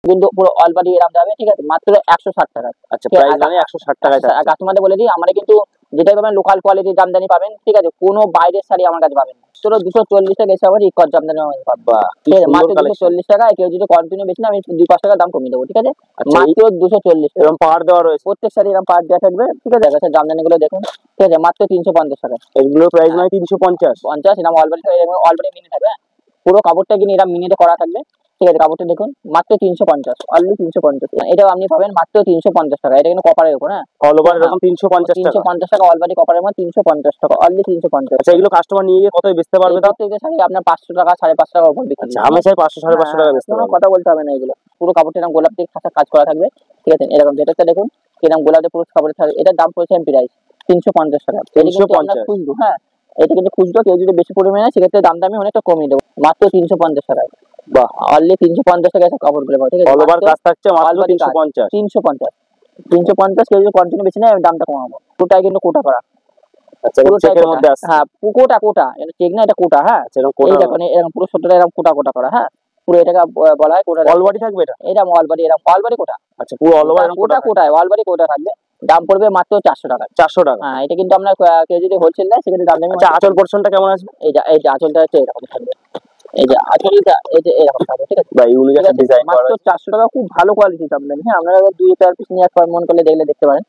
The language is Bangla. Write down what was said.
কিন্তু পুরো অল বডি এরকম যাবে, ঠিক আছে, মাত্র 160 টাকা। আচ্ছা, প্রাইস মানে 160 টাকায় থাকছে। কাস্টমারদের বলে দিই, আমরা কিন্তু যেটাই পাবেন লোকাল কোয়ালিটির জামদানি পাবেন, ঠিক আছে, কোনো বাইরের শাড়ি আমার কাছে পাবেন না। তোর 240 টাকা এসে আবার ইকট জামদানি পাবা, ঠিক আছে, মাত্র 240 টাকা। কেউ যদি কন্টিনিউ বেশি না, আমি 2-5 টাকা দাম কমিয়ে দেবো, ঠিক আছে, মাত্র 240। এরকম পাহাড় দেওয়া রয়েছে, প্রত্যেক শাড়ি এরকম পাহাড় দেওয়া থাকবে, ঠিক আছে। দেখো জামদানি গুলো দেখুন, ঠিক আছে, মাত্র 350 টাকা। এগুলো প্রাইস মানে 350 এরকম অলরেডি মিনি থাকবে, পুরো কাপড়টা কিনে এরকম মিনিতে করা থাকবে, ঠিক আছে। কাপড়টা দেখুন মাত্র 350, অনলি 350। এটাও আপনি পাবেন মাত্র 350 টাকা। এটা কিন্তু কপারের উপর, হ্যাঁ, অল ওভার এরকম 350 টাকা। 350 টাকা অলরেডি কপারের মধ্যে 350 টাকা, অনলি 350। আচ্ছা, এগুলো কাস্টমার নিয়ে গিয়ে কতই বেচতে পারবে? তাও প্রত্যেকটা শাড়ি আপনার 500 টাকা 550 টাকা উপর বিক্রি। আচ্ছা, হামেশাই 500-550 টাকা বেচতে পারবে, কোনো কথা বলতে হবে না। এগুলো পুরো কাপড়টা এরকম গোলাপ দিয়ে খাসা কাজ করা থাকবে, ঠিক আছে। এরকম যেটাতে দেখুন এরকম গোলাপে পুরো কাপড় থাকবে। এটার দাম পড়েছে প্রাইস 350 টাকা। 350 খুচরো, হ্যাঁ, এটা কিন্তু খুচরো। কেউ যদি বেশি পরিমাণে নেয় সেক্ষেত্রে দামটা আমি অনেকটা কমিয়ে দেবো, মাত্র 350 টাকায়। বাহ, অনলি 350 টাকা কাপড়গুলো পাবে, ঠিক আছে। অল ওভার কাজ থাকছে মাত্র 350। 350 কেউ যদি কন্টিনিউ বেশি নেয় আমি দামটা কমাবো। পুরোটাই কিন্তু কোটা করা। আচ্ছা, চেকের মধ্যে আছে, হ্যাঁ, কোটা, এটা চেক না, এটা কোটা, হ্যাঁ। এই দেখুন এরকম পুরো ছোটটা এরকম কোটা করা, হ্যাঁ, পুরো এটাকে বলা হয় কোটা। অল বডি থাকবে এটা? এটা অল বডি, এরকম অল বডি কোটা। আচ্ছা, পুরো অল ওভার এরকম কোটায় অল বডি কোটা থাকবে। দাম পড়বে মাত্র 400 টাকা। 400 টাকা, হ্যাঁ, এটা কিন্তু আমরা কেউ যদি হোলসেল দেয় সেক্ষেত্রে দাম দেবে। আচ্ছা, আঁচল পোরশনটা কেমন আসবে? এই যে আঁচলটা হচ্ছে এরকম থাকবে, এই যে আঁচলটা এই যে এরকম থাকবে, ঠিক আছে। ভাই ইউনিক একটা ডিজাইন করা, মাত্র 400 টাকা, খুব ভালো কোয়ালিটি জামদানি। হ্যাঁ, আপনারা 2-4 পিস নিয়ে একবার মন করলে দেখতে পারেন।